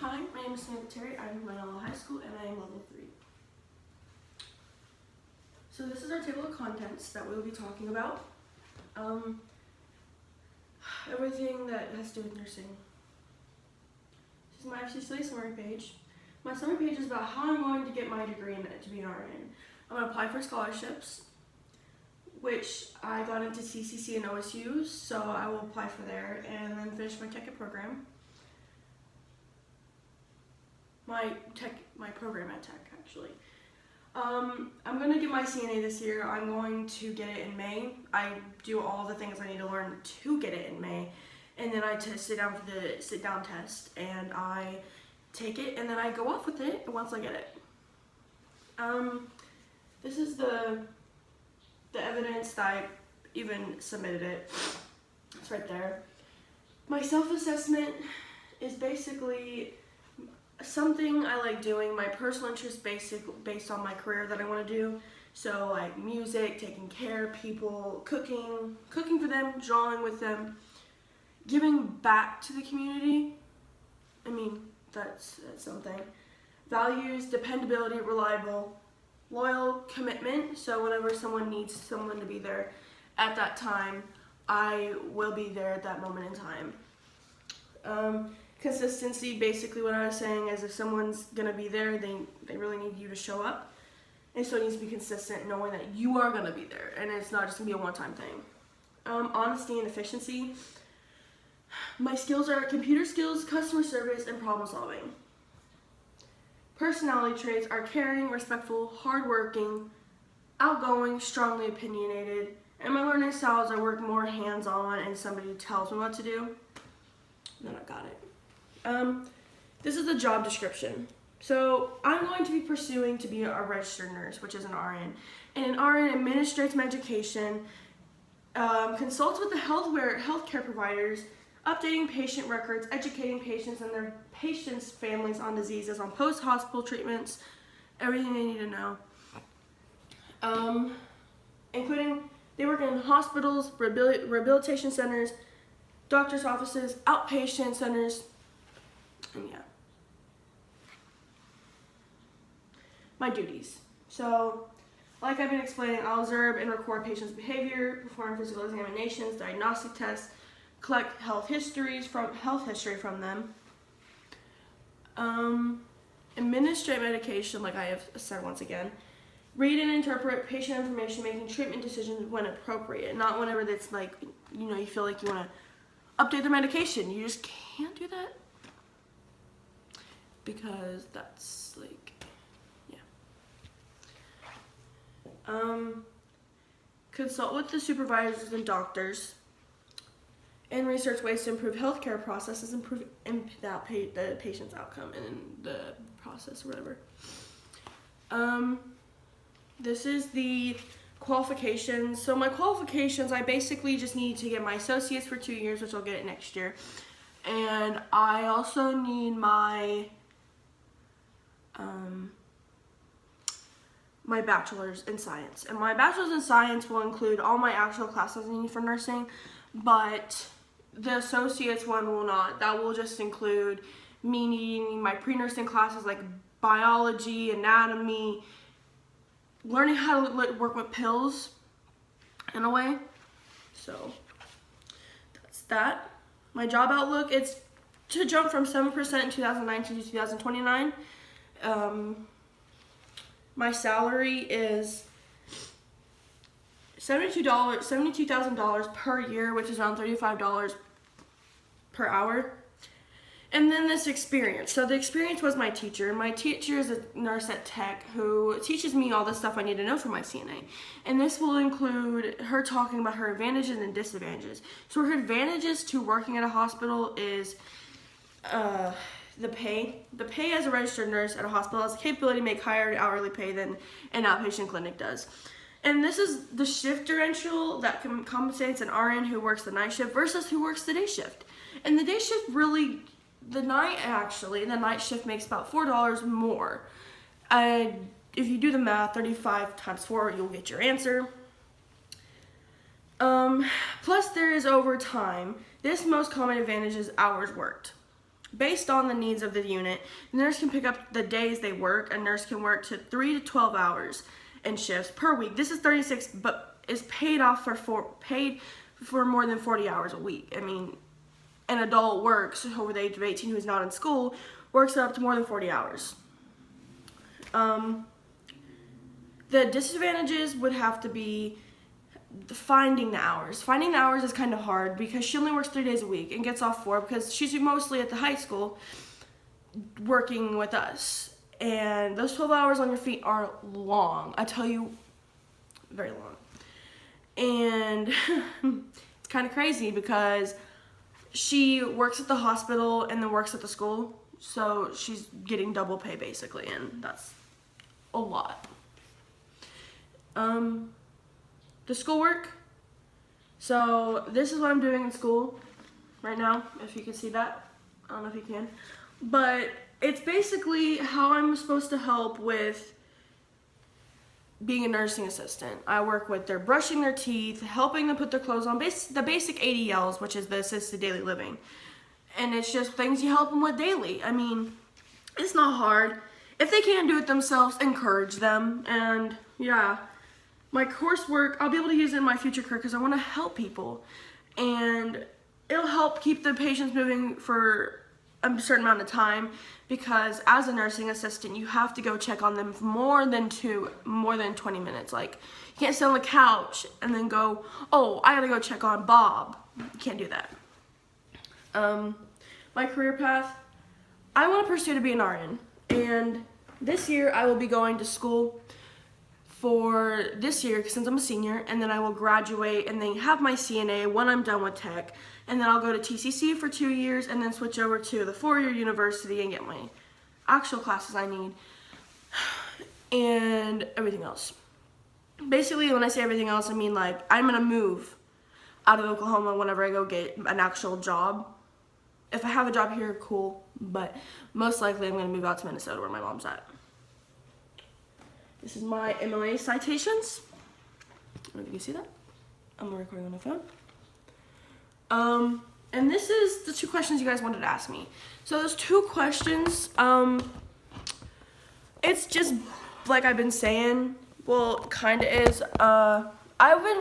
Hi, my name is Samantha. I'm from Manila High School and I am level 3. So this is our table of contents that we'll be talking about. Everything that has to do with nursing. This is my FCCA summary page. My summary page is about how I'm going to get my degree to be an RN. I'm going to apply for scholarships, which I got into CCC and OSU, so I will apply for there and then finish my tech program. My program at Tech, actually. I'm going to get my CNA this year. I'm going to get it in May. I do all the things I need to learn to get it in May. And then I sit down for the sit-down test, and I take it, and then I go off with it once I get it. This is the evidence that I even submitted it. It's right there. My self-assessment is basically something I like doing, my personal interest based on my career that I want to do. So like music, taking care of people, cooking for them, drawing with them, giving back to the community. I mean, that's something. Values, dependability, reliable, loyal, commitment. So whenever someone needs someone to be there at that time, I will be there at that moment in time. Consistency, basically what I was saying is if someone's gonna be there, they really need you to show up. And so it needs to be consistent, knowing that you are gonna be there and it's not just gonna be a one-time thing. Honesty and efficiency. My skills are computer skills, customer service, and problem solving. Personality traits are caring, respectful, hardworking, outgoing, strongly opinionated. And my learning styles, I work more hands-on and somebody tells me what to do. Then I got it. This is the job description. So I'm going to be pursuing to be a registered nurse, which is an RN. And an RN administrates medication, consults with the healthcare providers, updating patient records, educating patients and their patients' families on diseases, on post-hospital treatments, everything they need to know. Including, they work in hospitals, rehabilitation centers, doctor's offices, outpatient centers, and yeah. My duties. So, like I've been explaining, I'll observe and record patients' behavior, perform physical examinations, diagnostic tests, collect health history from them, administrate medication, like I have said once again, read and interpret patient information, making treatment decisions when appropriate, not whenever that's like, you feel like you want to update their medication. You just can't do that because that's like, yeah. Consult with the supervisors and doctors and research ways to improve healthcare processes, improve the patient's outcome and the process or whatever. This is the qualifications. So my qualifications, I basically just need to get my associates for 2 years, which I'll get it next year. And I also need my my bachelor's in science. And my bachelor's in science will include all my actual classes I need for nursing, but the associate's one will not. That will just include me needing my pre-nursing classes like biology, anatomy, learning how to work with pills in a way. So that's that. My job outlook, it's to jump from 7% in 2019 to 2029. My salary is $72,000 per year, which is around $35 per hour. And then this experience. So the experience was my teacher. My teacher is a nurse at Tech who teaches me all the stuff I need to know for my CNA. And this will include her talking about her advantages and disadvantages. So her advantages to working at a hospital is the pay. The pay as a registered nurse at a hospital has the capability to make higher hourly pay than an outpatient clinic does. And this is the shift differential that compensates an RN who works the night shift versus who works the day shift. And the day shift really, the night shift makes about $4 more. If you do the math, 35 times 4, you'll get your answer. Plus there is overtime. This most common advantage is hours worked. based on the needs of the unit, the nurse can pick up the days they work. A nurse can work to 3 to 12 hours in shifts per week. This is 36, but is paid for more than 40 hours a week. I mean, an adult works over the age of 18 who's not in school works up to more than 40 hours. The disadvantages would have to be finding the hours. Finding the hours is kind of hard because she only works 3 days a week and gets off 4 because she's mostly at the high school working with us. And those 12 hours on your feet are long. I tell you, very long. And it's kind of crazy because she works at the hospital and then works at the school. So she's getting double pay basically, and that's a lot. The schoolwork. So this is what I'm doing in school right now, if you can see that. I don't know if you can. But it's basically how I'm supposed to help with being a nursing assistant. I work with their brushing their teeth, helping them put their clothes on, the basic ADLs, which is the assisted daily living. And it's just things you help them with daily. I mean, it's not hard. If they can't do it themselves, encourage them. And yeah, my coursework, I'll be able to use it in my future career because I want to help people. And it'll help keep the patients moving for a certain amount of time, because as a nursing assistant, you have to go check on them for more than 20 minutes. Like, you can't sit on the couch and then go, oh, I gotta go check on Bob. You can't do that. My career path, I want to pursue to be an RN. And this year, I will be going to school for this year, since I'm a senior, and then I will graduate and then have my CNA when I'm done with tech, and then I'll go to TCC for 2 years and then switch over to the 4-year university and get my actual classes I need and everything else. Basically, when I say everything else, I mean like I'm gonna move out of Oklahoma whenever I go get an actual job. If I have a job here, cool, but most likely I'm gonna move out to Minnesota where my mom's at. This is my MLA citations. I don't know if you can see that. I'm recording on my phone. And this is the 2 questions you guys wanted to ask me. So those 2 questions, it's just like I've been saying, well, kind of is, I've been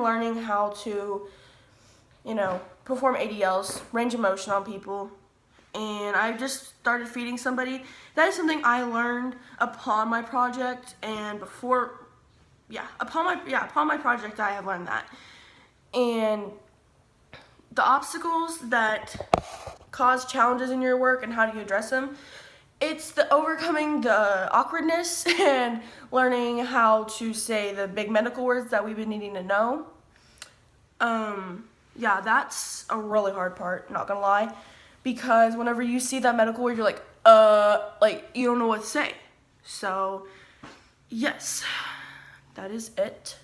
learning how to, perform ADLs, range of motion on people, and I just started feeding somebody. That is something I learned upon my project, and upon my project I have learned that. And the obstacles that cause challenges in your work and how do you address them, it's the overcoming the awkwardness and learning how to say the big medical words that we've been needing to know. Yeah, that's a really hard part, not gonna lie, because whenever you see that medical word, you're like you don't know what to say. So, yes, that is it.